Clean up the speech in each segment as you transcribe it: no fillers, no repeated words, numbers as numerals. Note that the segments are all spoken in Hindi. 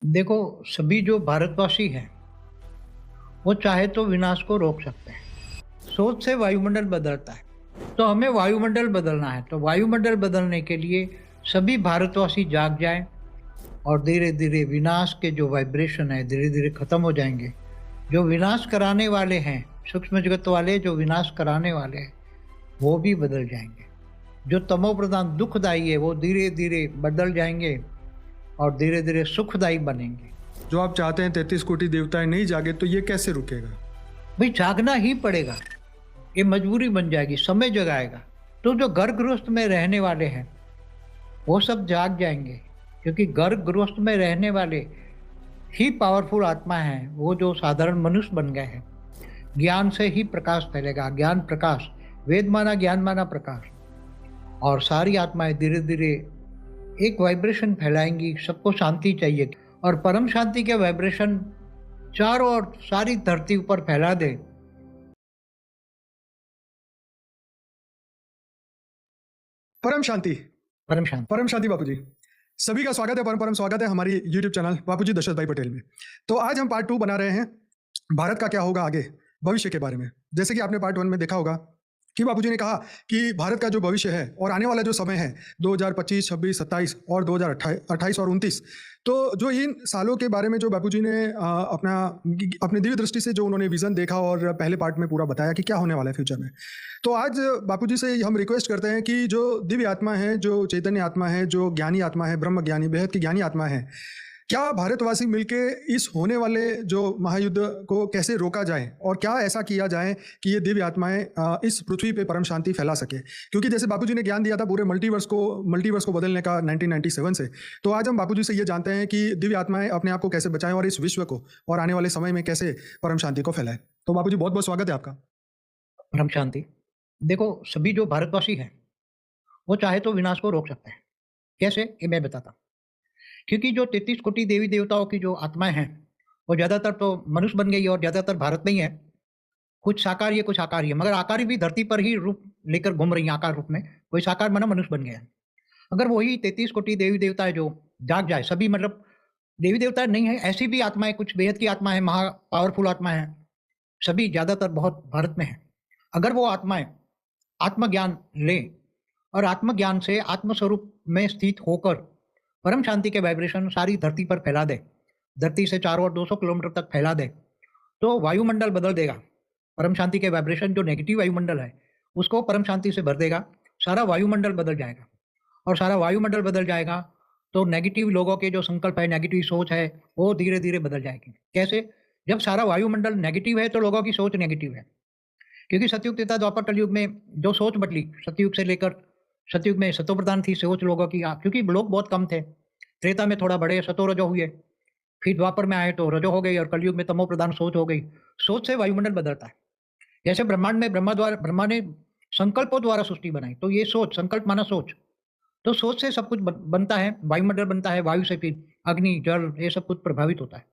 देखो, सभी जो भारतवासी हैं, वो चाहे तो विनाश को रोक सकते हैं। सोच से वायुमंडल बदलता है, तो हमें वायुमंडल बदलना है। तो वायुमंडल बदलने के लिए सभी भारतवासी जाग जाएँ और धीरे-धीरे विनाश के जो वाइब्रेशन है, धीरे-धीरे खत्म हो जाएँगे। जो विनाश कराने वाले हैं, सूक्ष्म जगत वाले जो विनाश कराने वाले हैं, वो भी बदल जाएँगे। जो तमोप्रधान दुःखदायी है, वो धीरे-धीरे बदल जाएँगे और धीरे-धीरे सुखदायी बनेंगे। जो आप चाहते हैं 33 कोटि देवताएं नहीं जागे तो ये कैसे रुकेगा? भई जागना ही पड़ेगा। ये मजबूरी बन जाएगी, समय जगाएगा। तो जो घर गृहस्थ में रहने वाले हैं, वो सब जाग जाएँगे, क्योंकि घर गृहस्थ में रहने वाले ही पावरफुल आत्मा हैं, वो जो साधारण मनुष्य बन गए हैं। ज्ञान से ही प्रकाश फैलेगा, ज्ञान प्रकाश, वेद माना ज्ञान माना प्रकाश। और सारी आत्माएँ धीरे-धीरे एक वाइब्रेशन फैलाएँगी, सबको शांति चाहिए और परम शांति के वाइब्रेशन चारों ओर सारी धरती ऊपर फैला दें। परम शांति। परम शांति। परम शांति बापू जी। सभी का स्वागत है, परम परम स्वागत है हमारी यूट्यूब चैनल बापू जी दशरथ भाई पटेल में। तो आज हम पार्ट 2 बना रहे हैं भारत का क्या होगा आगे, भविष्य के बारे में। जैसे कि आपने पार्ट 1 में देखा होगा कि बापूजी ने कहा कि भारत का जो भविष्य है और आने वाला जो समय है 2025, 26, 27 और 2028 और 29, तो जो इन सालों के बारे में जो बापूजी ने अपने दिव्य दृष्टि से जो उन्होंने विजन देखा और पहले पार्ट में पूरा बताया कि क्या होने वाला है फ्यूचर में। तो आज बापूजी से हम रिक्वेस्ट करते हैं कि जो दिव्य आत्मा है, जो चैतन्य आत्मा है, जो ज्ञानी आत्मा है, ब्रह्म ज्ञानी, बेहद की ज्ञानी आत्मा है, क्या भारतवासी मिलके इस होने वाले जो महायुद्ध को कैसे रोका जाए और क्या ऐसा किया जाए कि ये दिव्य आत्माएं इस पृथ्वी पे परम शांति फैला सके। क्योंकि जैसे बापूजी ने ज्ञान दिया था पूरे मल्टीवर्स को बदलने का 1997 से, तो आज हम बापूजी से ये जानते हैं कि दिव्य आत्माएं अपने आप को कैसे बचाएं और इस विश्व को और आने वाले समय में कैसे परम शांति को फैलाएं। तो बापूजी बहुत बहुत स्वागत है आपका। परम शांति। देखो, सभी जो भारतवासी हैं, वो चाहे तो विनाश को रोक सकते हैं। कैसे? ये मैं बताता हूँ। क्योंकि जो 33 कोटि देवी-देवताओं की जो आत्माएँ हैं, वो ज़्यादातर तो मनुष्य बन गई है और ज़्यादातर भारत में ही है। कुछ साकार है, कुछ आकार है, मगर आकारी भी धरती पर ही रूप लेकर घूम रही हैं आकार रूप में। कोई साकार माना मनुष्य बन गया है। अगर वही 33 कोटि देवी-देवता है जो जाग जाए, सभी मतलब देवी-देवता नहीं है, ऐसी भी आत्माएँ कुछ बेहद की आत्मा है, महा पावरफुल आत्मा है, सभी ज़्यादातर बहुत भारत में हैं। अगर वो आत्माएँ आत्मज्ञान लें और आत्मज्ञान से आत्मस्वरूप में स्थित होकर परम शांति के वाइब्रेशन सारी धरती पर फैला दे, धरती से चारों ओर 200 किलोमीटर तक फैला दे, तो वायुमंडल बदल देगा। परम शांति के वाइब्रेशन जो नेगेटिव वायुमंडल है, उसको परम शांति से भर देगा, सारा वायुमंडल बदल जाएगा और सारा वायुमंडल बदल जाएगा, तो नेगेटिव लोगों के जो संकल्प है, नेगेटिव सोच है, वो धीरे-धीरे बदल जाएगी। कैसे? जब सारा वायुमंडल नेगेटिव है, तो लोगों की सोच नेगेटिव है। क्योंकि सतयुग, त्रेता, द्वापर, कलयुग में जो सोच बदली, सतयुग से लेकर सतयुग में सतोप्रधान थी सोच लोगों की, क्योंकि लोग बहुत कम थे। त्रेता में थोड़ा बढ़े, सतो रजो हुए, फिर द्वापर में आए तो रजो हो गई और कलयुग में तमो प्रधान सोच हो गई। सोच से वायुमंडल बदलता है। जैसे ब्रह्मांड में ब्रह्मा ने संकल्पों द्वारा सृष्टि बनाई, तो ये सोच, संकल्प माना सोच। तो सोच से सब कुछ बनता है, वायुमंडल बनता है, वायु से फिर अग्नि, जल ये सब कुछ प्रभावित होता है।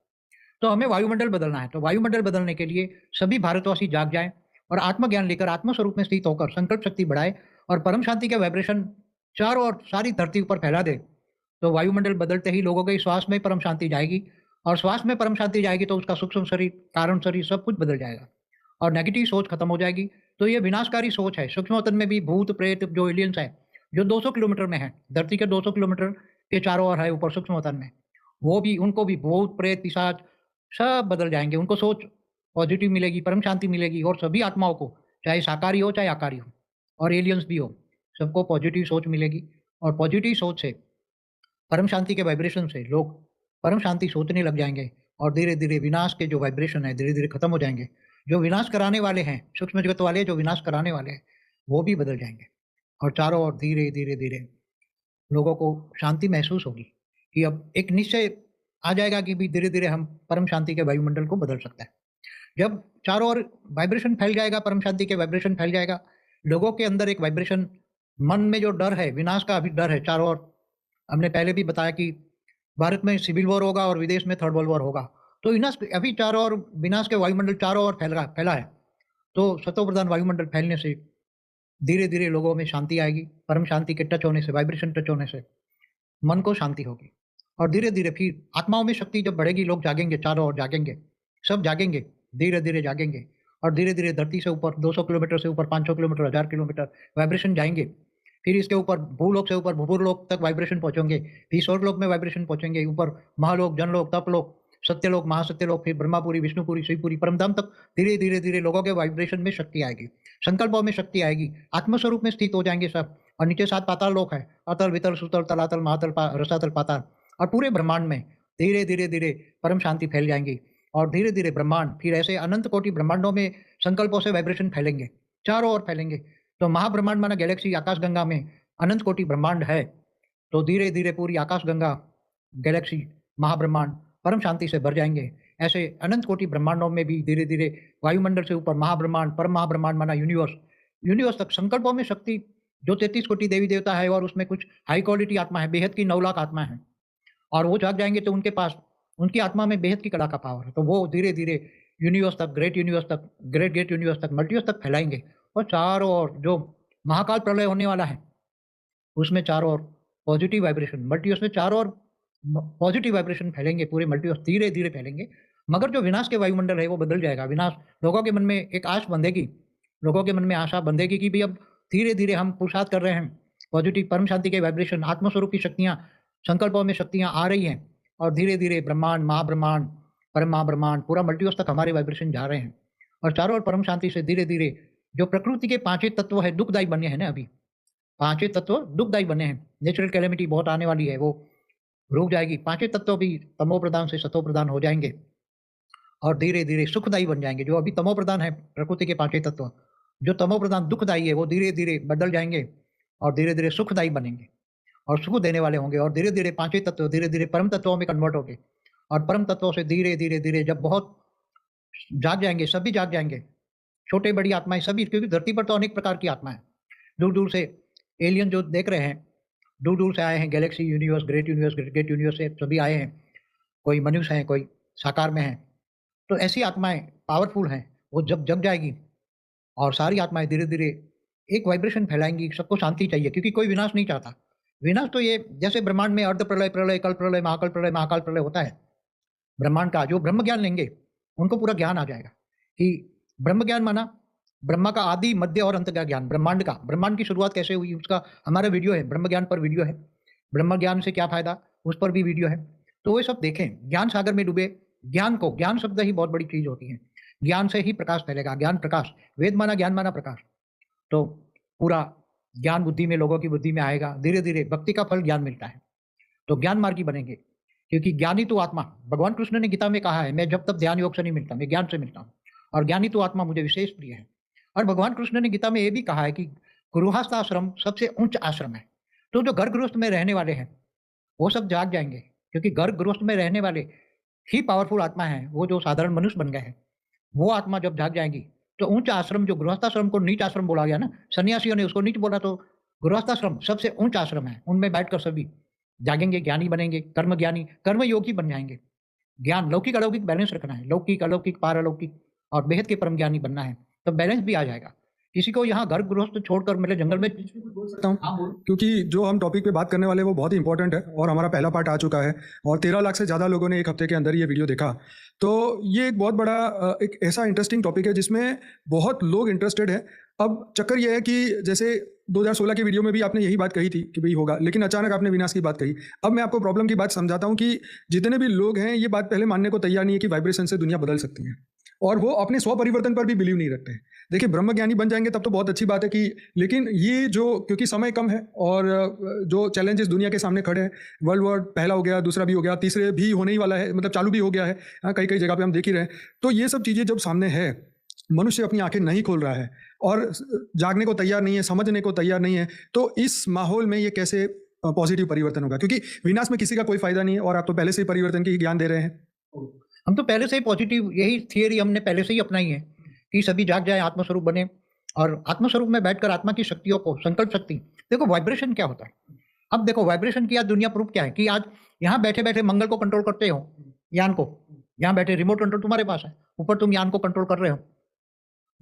तो हमें वायुमंडल बदलना है। तो वायुमंडल बदलने के लिए सभी भारतवासी जाग जाएँ और आत्मज्ञान लेकर आत्म स्वरूप में स्थित होकर संकल्प शक्ति बढ़ाएँ और परम शांति के वाइब्रेशन चारों ओर सारी धरती ऊपर फैला दें। तो वायुमंडल बदलते ही लोगों के श्वास में परम शांति जाएगी और श्वास में परम शांति जाएगी तो उसका सूक्ष्म शरीर, कारण शरीर सब कुछ बदल जाएगा और नेगेटिव सोच खत्म हो जाएगी। तो ये विनाशकारी सोच है। सूक्ष्म वतन में भी भूत, प्रेत जो एलियंस हैं, जो 200 किलोमीटर में हैं, धरती के 200 किलोमीटर के चारों ओर है ऊपर सूक्ष्म वतन में, वो भी उनको भी भूत, प्रेत, पिशाच सब बदल जाएँगे। उनको सोच पॉज़िटिव मिलेगी, परम शांति मिलेगी और सभी आत्माओं को, चाहे शाकाहारी हो, चाहे आकारी हो और एलियंस भी हो, सबको पॉज़िटिव सोच मिलेगी और पॉज़िटिव सोच से, परम शांति के वाइब्रेशन से लोग परम शांति सोचने लग जाएँगे और धीरे-धीरे विनाश के जो वाइब्रेशन है, धीरे-धीरे खत्म हो जाएँगे। जो विनाश कराने वाले हैं, सूक्ष्म जगत वाले जो विनाश कराने वाले हैं, वो भी बदल जाएँगे और चारों ओर धीरे, धीरे, धीरे लोगों को शांति महसूस होगी कि अब एक निश्चय आ जाएगा कि भी धीरे-धीरे हम परम शांति के वायुमंडल को बदल सकते हैं। जब चारों ओर वाइब्रेशन फैल जाएगा, परम शांति के वाइब्रेशन फैल जाएगा, लोगों के अंदर एक वाइब्रेशन, मन में जो डर है, विनाश का अभी डर है चारों ओर, हमने पहले भी बताया कि भारत में सिविल वॉर होगा और विदेश में थर्ड वर्ल्ड वॉर होगा। तो विनाश अभी चारों ओर विनाश के वायुमंडल चारों ओर फैला है। तो सतोप्रधान वायुमंडल फैलने से धीरे-धीरे लोगों में शांति आएगी। परम शांति के टच होने से, वाइब्रेशन टच होने से मन को शांति होगी और धीरे-धीरे फिर आत्माओं में शक्ति जब बढ़ेगी, लोग जागेंगे, चारों ओर जागेंगे, सब जागेंगे, धीरे-धीरे जागेंगे और धीरे-धीरे धरती से ऊपर 200 किलोमीटर से ऊपर 500 किलोमीटर, 1000 किलोमीटर वाइब्रेशन जाएँगे। फिर इसके ऊपर भूलोक से ऊपर भूर्लोक तक वाइब्रेशन पहुँचेंगे, फिर स्वर्गलोक में वाइब्रेशन पहुँचेंगे, ऊपर महालोक, जनलोक, तपलोक, सत्यलोक, महासत्यलोक, फिर ब्रह्मापुरी, विष्णुपुरी, शिवपुरी, परमधाम तक धीरे-धीरे लोगों के वाइब्रेशन में शक्ति आएगी, संकल्पों में शक्ति आएगी, आत्मस्वरूप में स्थित हो जाएँगे सब। और नीचे 7 पाताल लोक है, अतल, वितल, सुतल, तलातल, महातल, रसातल, पाताल और पूरे ब्रह्मांड में धीरे-धीरे परम शांति फैल जाएँगी और धीरे-धीरे ब्रह्मांड फिर ऐसे अनंत कोटि ब्रह्मांडों में संकल्पों से वाइब्रेशन फैलेंगे, चारों ओर फैलेंगे। तो महाब्रह्मांड माना गैलेक्सी आकाशगंगा में अनंत कोटि ब्रह्मांड है, तो धीरे-धीरे पूरी आकाशगंगा, गैलेक्सी, महाब्रह्मांड परम शांति से भर जाएँगे। ऐसे अनंत कोटि ब्रह्मांडों में भी धीरे-धीरे वायुमंडल से ऊपर महाब्रह्मांड, परम महाब्रह्मांड माना यूनिवर्स, यूनिवर्स तक संकल्पों में शक्ति जो 33 कोटि देवी-देवता है और उसमें कुछ हाई क्वालिटी आत्मा है, बेहद की 9 लाख आत्मा है और वो जाग जाएँगे तो उनके पास उनकी आत्मा में बेहद की कला का पावर है। तो वो धीरे-धीरे यूनिवर्स तक, ग्रेट यूनिवर्स तक, ग्रेट यूनिवर्स तक, मल्टीवर्स तक फैलाएँगे और चारों ओर जो महाकाल प्रलय होने वाला है, उसमें चारों ओर पॉजिटिव वाइब्रेशन, मल्टीवर्स में चारों ओर पॉजिटिव वाइब्रेशन फैलेंगे, पूरे मल्टीवर्स धीरे-धीरे फैलेंगे। मगर जो विनाश के वायुमंडल है वो बदल जाएगा। विनाश लोगों के मन में एक आस बंधेगी, लोगों के मन में आशा बंधेगी कि भई अब धीरे-धीरे हम पुरुषार्थ कर रहे हैं, पॉजिटिव परम शांति के वाइब्रेशन, आत्मस्वरूप की शक्तियाँ, संकल्पों में शक्तियाँ आ रही हैं और धीरे-धीरे ब्रह्मांड, महाब्रह्मांड, परम महाब्रह्मांड, पूरा मल्टीवर्स तक हमारे वाइब्रेशन जा रहे हैं और चारों ओर परम शांति से धीरे-धीरे जो प्रकृति के 5 ही तत्व है, दुःखदायी बने हैं ना अभी, 5 ही तत्व दुःखदायी बने हैं। नेचुरल कैलेमिटी बहुत आने वाली है, वो रुक जाएगी। 5 ही तत्व भी तमो प्रधान से सतो प्रधान हो जाएँगे और धीरे-धीरे सुखदायी बन जाएँगे। जो अभी तमो प्रधान है, प्रकृति के 5 ही तत्व, जो तमो प्रधान दुःखदायी है, वो धीरे-धीरे बदल जाएँगे और धीरे-धीरे सुखदायी बनेंगे और सुख देने वाले होंगे और धीरे-धीरे 5 ही तत्व धीरे-धीरे परम तत्वों में कन्वर्ट होंगे और परम तत्वों से धीरे-धीरे जब बहुत जाग जाएँगे, सभी जाग जाएँगे, छोटे-बड़ी आत्माएँ सभी, क्योंकि धरती पर तो अनेक प्रकार की आत्मा है। दूर-दूर से एलियन जो देख रहे हैं, दूर-दूर से आए हैं, गैलेक्सी, यूनिवर्स, ग्रेट यूनिवर्स से सभी आए हैं। कोई मनुष्य हैं, कोई साकार में हैं। तो ऐसी आत्माएँ पावरफुल हैं, वो जब जग जाएगी और सारी आत्माएँ धीरे-धीरे एक वाइब्रेशन फैलाएँगी, सबको शांति चाहिए क्योंकि कोई विनाश नहीं चाहता। विनाश तो ये जैसे ब्रह्मांड में अर्ध प्रलय, प्रलय, कल्प प्रलय, महाकल्प प्रलय, महाकाल प्रलय होता है। ब्रह्मांड का जो ब्रह्म ज्ञान लेंगे, उनको पूरा ज्ञान आ जाएगा कि ब्रह्म ज्ञान माना ब्रह्मा का आदि, मध्य और अंत का ज्ञान, ब्रह्मांड का। ब्रह्मांड की शुरुआत कैसे हुई उसका हमारा वीडियो है, ब्रह्म ज्ञान पर वीडियो है। ब्रह्म ज्ञान से क्या फ़ायदा, उस पर भी वीडियो है। तो वो सब देखें, ज्ञान सागर में डूबे, ज्ञान को, ज्ञान शब्द ही बहुत बड़ी चीज़ होती है। ज्ञान से ही प्रकाश फैलेगा, ज्ञान प्रकाश, वेद माना ज्ञान माना प्रकाश। तो पूरा ज्ञान बुद्धि में, लोगों की बुद्धि में आएगा, धीरे-धीरे भक्ति का फल ज्ञान मिलता है। तो ज्ञान मार्गी बनेंगे, क्योंकि ज्ञानी तो आत्मा, भगवान कृष्ण ने गीता में कहा है, मैं जब तक ध्यान योग से नहीं मिलता, मैं ज्ञान से मिलता हूँ और ज्ञानी तो आत्मा मुझे विशेष प्रिय है। और भगवान कृष्ण ने गीता में ये भी कहा है कि गृहस्थाश्रम सबसे उच्च आश्रम है। तो जो घर गृहस्थ में रहने वाले हैं, वो सब जाग जाएँगे, क्योंकि घर गृहस्थ में रहने वाले ही पावरफुल आत्मा हैं, वो जो साधारण मनुष्य बन गए हैं। वो आत्मा जब जाग जाएँगी, तो उच्च आश्रम, जो गृहस्थाश्रम को नीच आश्रम बोला गया ना, सन्यासियों ने उसको नीच बोला, तो गृहस्थाश्रम सबसे उच्च आश्रम है, उनमें बैठकर सभी जागेंगे, ज्ञानी बनेंगे, कर्म ज्ञानी, कर्मयोगी बन जाएँगे। ज्ञान लौकिक अलौकिक बैलेंस रखना है, लौकिक अलौकिक पारलौकिक और बेहद के परम ज्ञानी बनना है, तो बैलेंस भी आ जाएगा। किसी को यहाँ घर गृहस्थ छोड़कर मेरे जंगल में बोल सकता हूँ क्योंकि जो हम टॉपिक पे बात करने वाले हैं वो बहुत ही इंपॉर्टेंट है और हमारा पहला पार्ट आ चुका है और 13 लाख से ज़्यादा लोगों ने एक हफ्ते के अंदर ये वीडियो देखा। तो ये एक बहुत बड़ा एक ऐसा इंटरेस्टिंग टॉपिक है जिसमें बहुत लोग इंटरेस्टेड हैं। अब चक्कर ये है कि जैसे 2016 की वीडियो में भी आपने यही बात कही थी कि भाई होगा, लेकिन अचानक आपने विनाश की बात कही। अब मैं आपको प्रॉब्लम की बात समझाता हूँ कि जितने भी लोग हैं ये बात पहले मानने को तैयार नहीं है कि वाइब्रेशन से दुनिया बदल सकती है और वो अपने स्व परिवर्तन पर भी बिलीव नहीं रखते हैं। देखिए, ब्रह्म ज्ञानी बन जाएंगे तब तो बहुत अच्छी बात है कि, लेकिन ये जो क्योंकि समय कम है और जो चैलेंजेस दुनिया के सामने खड़े हैं, वर्ल्ड वॉर पहला हो गया, दूसरा भी हो गया, तीसरे भी होने ही वाला है, मतलब चालू भी हो गया है, कई कई जगह पे हम देख ही रहे हैं। तो ये सब चीज़ें जब सामने है, मनुष्य अपनी आंखें नहीं खोल रहा है और जागने को तैयार नहीं है, समझने को तैयार नहीं है, तो इस माहौल में ये कैसे पॉजिटिव परिवर्तन होगा? क्योंकि विनाश में किसी का कोई फायदा नहीं है और आप तो पहले से ही परिवर्तन की ज्ञान दे रहे हैं। हम तो पहले से ही पॉजिटिव, यही थियरी हमने पहले से ही अपनाई है कि सभी जाग जाए, आत्मस्वरूप बने और आत्मस्वरूप में बैठकर आत्मा की शक्तियों को, संकल्प शक्ति, देखो वाइब्रेशन क्या होता है। अब देखो वाइब्रेशन की आज दुनिया प्रूफ क्या है कि आज यहाँ बैठे-बैठे मंगल को कंट्रोल करते हो, यान को, यहाँ बैठे रिमोट कंट्रोल तुम्हारे पास है, ऊपर तुम यान को कंट्रोल कर रहे हो।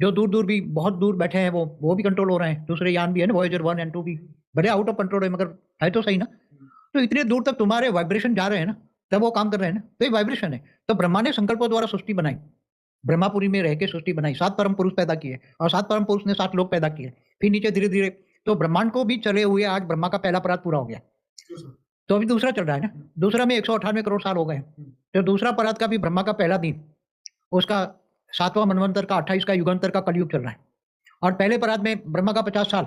जो दूर-दूर भी, बहुत दूर बैठे हैं वो भी कंट्रोल हो रहे हैं, दूसरे यान भी है ना, वॉयेजर 1 एंड 2 भी, बड़े आउट ऑफ कंट्रोल है, मगर है तो सही ना। तो इतने दूर तक तुम्हारे वाइब्रेशन जा रहे हैं ना, तब वो काम कर रहे हैं ना, तो ये वाइब्रेशन है। तो ब्रह्मा ने संकल्पों द्वारा सृष्टि बनाई, ब्रह्मापुरी में रह के सृष्टि बनाई, 7 परम पुरुष पैदा किए और 7 परम पुरुष ने 7 लोग पैदा किए। फिर नीचे धीरे-धीरे तो ब्रह्मांड को भी चले हुए आज ब्रह्मा का पहला परात पूरा हो गया। तो अभी दूसरा चल रहा है ना, दूसरा में 198 करोड़ साल हो गए हैं। तो दूसरा परात का भी ब्रह्मा का पहला दिन, उसका 7वां मनवंतर का 28 का युगांतर का कलयुग चल रहा है। और पहले परात में ब्रह्मा का 50 साल,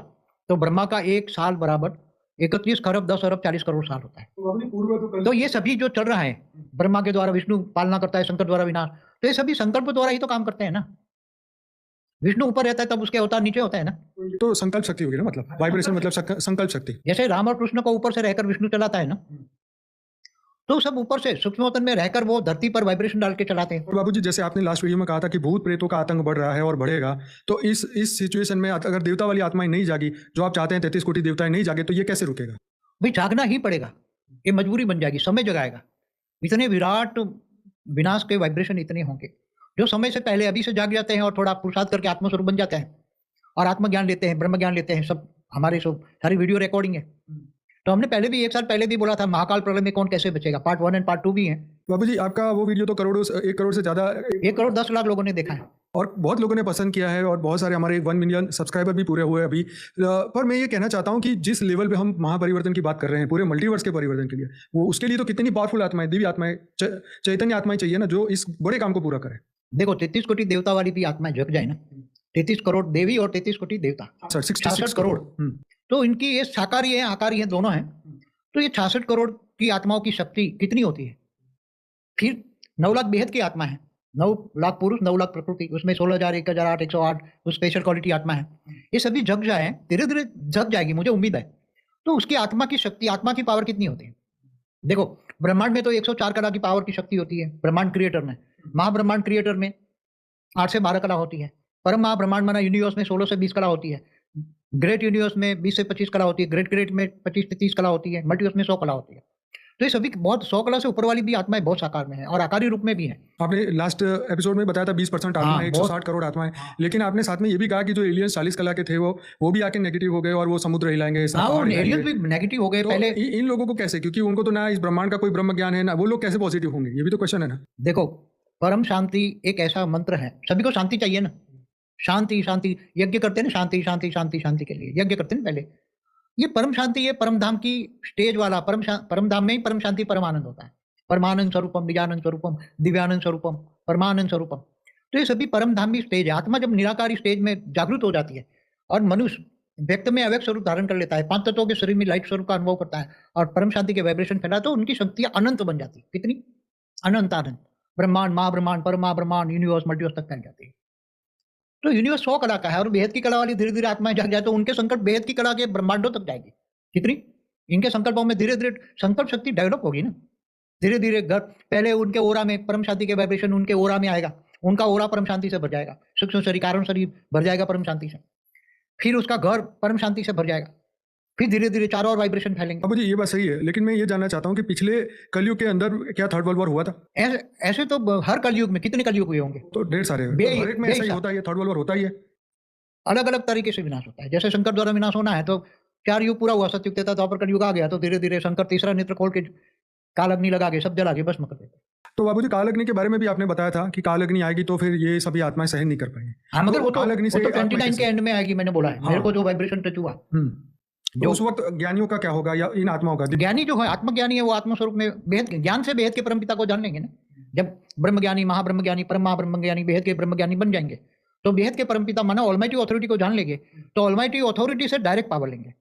तो ब्रह्मा का 1 साल बराबर 31 खरब 10 अरब 40 करोड़ साल होता है। तो ये सभी जो चल रहा है, ब्रह्मा के द्वारा विष्णु पालना करता है, शंकर द्वारा विनाश, तो ये सभी संकल्प द्वारा ही तो काम करते हैं ना। विष्णु ऊपर रहता है तब उसके अवतार नीचे होता है ना। तो संकल्प शक्ति होगी ना, मतलब वाइब्रेशन मतलब संकल्प शक्ति। जैसे राम और कृष्ण को ऊपर से रहकर विष्णु चलाता है ना, तो सब ऊपर से सूक्ष्मतन में रहकर वो धरती पर वाइब्रेशन डाल के चलाते हैं। और बाबूजी, जैसे आपने लास्ट वीडियो में कहा था कि भूत प्रेतों का आतंक बढ़ रहा है और बढ़ेगा, तो इस सिचुएशन में अगर देवता वाली आत्माएं नहीं जागी, जो आप चाहते हैं 33 कोटि देवताएं नहीं जागे, तो ये कैसे रुकेगा? भाई जागना ही पड़ेगा, ये मजबूरी बन जाएगी, समय जगाएगा। इतने विराट विनाश के वाइब्रेशन इतने होंगे, जो समय से पहले अभी से जाग जाते हैं और थोड़ा पुरुषार्थ करके आत्मस्वरूप बन जाते हैं और आत्मज्ञान लेते हैं, ब्रह्म ज्ञान लेते हैं, सब हमारे सब सारी वीडियो रिकॉर्डिंग है। तो हमने पहले भी 1 साल पहले भी बोला था महाकाल प्रलय में कौन कैसे बचेगा, पार्ट 1 एंड पार्ट 2 भी है। बाबूजी, आपका वो वीडियो तो 1 करोड़ से ज्यादा 1 करोड़ 10 लाख लोगों ने देखा है और बहुत लोगों ने पसंद किया है और बहुत सारे हमारे 1 मिलियन सब्सक्राइबर भी पूरे हुए अभी। पर मैं ये कहना चाहता हूँ कि जिस लेवल पे हम महापरिवर्तन की बात कर रहे हैं, पूरे मल्टीवर्स के परिवर्तन के लिए, वो उसके लिए तो कितनी पावरफुल आत्माएं, दिव्य आत्माएं, चैतन्य आत्माएं चाहिए ना, जो इस बड़े काम को पूरा करें। देखो 33 कोटि देवता वाली भी आत्माएं जग जाए ना, 33 करोड़ देवी और 33 कोटि देवता, 66 करोड़। तो इनकी ये साकारी है आकारी है दोनों है, तो ये 66 करोड़ की आत्माओं की शक्ति कितनी होती है। फिर 9 लाख बेहद की आत्मा है, 9 लाख पुरुष 9 लाख प्रकृति, उसमें 16,000 1008 108 वो स्पेशल क्वालिटी आत्मा है। ये सभी जग जाए, धीरे धीरे जग जाएगी, मुझे उम्मीद है। तो उसकी आत्मा की शक्ति, आत्मा की पावर कितनी होती है। देखो ब्रह्मांड में तो 104 कला की पावर की शक्ति होती है ब्रह्मांड क्रिएटर में, महाब्रह्मांड क्रिएटर में 8 से 12 कला होती है, परम महाब्रह्मांड माना यूनिवर्स में 16 से 20 कला होती है, ग्रेट यूनिवर्स में 20 से 25 कला होती है, ग्रेट ग्रेट में 25 से 30 कला होती है, मल्टीवर्स में 100 कला होती है। तो ये सभी बहुत 100 कला से ऊपर वाली भी आत्माएं बहुत साकार में है और आकारी रूप में भी है। आपने लास्ट एपिसोड में बताया था 20% आत्मा है, 160 करोड़ आत्माएं, लेकिन आपने साथ में ये भी कहा कि जो एलियंस 40 कला के थे वो भी आके नेगेटिव हो गए और वो समुद्र हिलाएंगे। वो एलियंस भी नेगेटिव हो गए तो पहले। इन लोगों को कैसे, क्योंकि उनको तो ना इस ब्रह्मांड का कोई ब्रह्म ज्ञान है ना, वो लोग कैसे पॉजिटिव होंगे, ये भी तो क्वेश्चन है ना। देखो परम शांति एक ऐसा मंत्र है, सभी को शांति चाहिए ना, शांति शांति यज्ञ करते हैं ना, शांति शांति शांति शांति के लिए यज्ञ करते हैं पहले। ये परम शांति, ये परम धाम की स्टेज वाला परम धाम में ही परम शांति परम आनंद होता है। परमानंद स्वरूपम, निजानंद स्वरूपम, दिव्यानंद स्वरूपम, परमानंद स्वरूपम। तो ये सभी परम धाम की स्टेज है। आत्मा जब निराकारी स्टेज में जागृत हो जाती है और मनुष्य व्यक्त में अव्यक्त स्वरूप धारण कर लेता है, 5 तत्वों के शरीर में लाइट स्वरूप का अनुभव करता है और परम शांति के वाइब्रेशन फैला, तो उनकी शक्तियां अनंत बन जाती है। कितनी अनंत अनंत, ब्रह्मांड महाब्रह्मांड परम ब्रह्मांड यूनिवर्स मल्टीवर्स तक फैल जाती है। तो यूनिवर्स 100 कला का है और बेहद की कला वाली धीरे धीरे आत्माएं जाग जाए तो उनके संकल्प बेहद की कला के ब्रह्मांडों तक जाएगी। कितनी इनके संकल्पों में धीरे धीरे संकल्प शक्ति डेवलप होगी ना, धीरे धीरे घर पहले उनके ओरा में परम शांति के वाइब्रेशन उनके ओरा में आएगा, उनका ओरा परम शांति से भर जाएगा, सूक्ष्म शरीर कारण शरीर भर जाएगा परम शांति से, फिर उसका घर परम शांति से भर जाएगा, फिर धीरे धीरे चारों ओर वाइब्रेशन फैलेंगे। अब जी ये बात सही है, लेकिन मैं ये जानना चाहता हूँ कि पिछले कलयुग के अंदर क्या थर्ड वर्ल्ड वॉर हुआ था? ऐसे तो हर कलयुग में कितने कलयुग हुए होंगे, तो ढेर सारे हैं, तो हर एक में ऐसा ही होता है, थर्ड वर्ल्ड वॉर होता ही है। अलग अलग तरीके से विनाश होता है। जैसे शंकर द्वारा विनाश होना है तो 4 युग पूरा हुआ, सतयुग त्रेता द्वापर कलयुग आ गया तो धीरे धीरे शंकर तीसरा नेत्र खोल के काल अग्नि लगा के सब जला के भस्म कर देते। तो बाबूजी काल अग्नि के बारे में भी आपने बताया था कि काल अग्नि आएगी तो फिर ये सभी आत्माएं सहन नहीं कर पाएंगी। हाँ, मगर वो तो काल अग्नि से 29 के एंड में आएगी, मैंने बोला है। मेरे को जो वाइब्रेशन टच हुआ, जो उस वक्त ज्ञानियों का क्या होगा या इन आत्माओं का? ज्ञानी जो है आत्मज्ञानी है, वो आत्मस्वरूप में बेहद ज्ञान से बेहद के परमपिता को जान लेंगे ना। जब ब्रह्म ज्ञानी महाब्रह्म ज्ञानी परम महाब्रह्म ज्ञानी बेहद के ब्रह्म ज्ञानी बन जाएंगे तो बेहद के परमपिता माना ऑलमाइटी अथॉरिटी को जान लेंगे तो ऑलमाइटी अथॉरिटी से डायरेक्ट पावर लेंगे,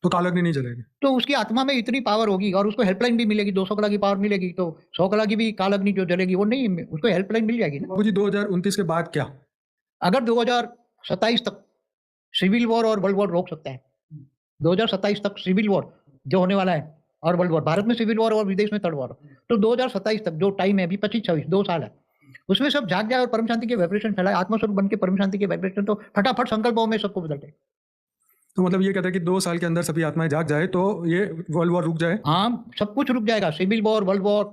तो काल अग्नि नहीं जलेगी। तो उसकी आत्मा में इतनी पावर होगी और उसको हेल्पलाइन भी मिलेगी, 200 कला की पावर मिलेगी, तो 100 कला की भी काल अग्नि जो जलेगी वो नहीं, उसको हेल्पलाइन मिल जाएगी ना। बाबूजी 2029 के बाद क्या? अगर 2027 तक सिविल वॉर और वर्ल्ड वॉर रोक सकता है, 2027 तक सिविल वॉर जो होने वाला है और वर्ल्ड वॉर, भारत में सिविल वॉर और विदेश में थर्ड वॉर, तो 2027 तक जो टाइम है अभी 25-26 2 साल है, उसमें सब जाग जाए और परम शांति के वाइब्रेशन फैलाए, आत्मस्वरूप बन के परम शांति के वाइब्रेशन, तो फटाफट संकल्पों में सबको बदल दे। तो मतलब ये कहता है कि 2 साल के अंदर सभी आत्माएं जाग जाए तो ये वर्ल्ड वॉर रुक जाए। हाँ, सब कुछ रुक जाएगा, सिविल वॉर वर्ल्ड वॉर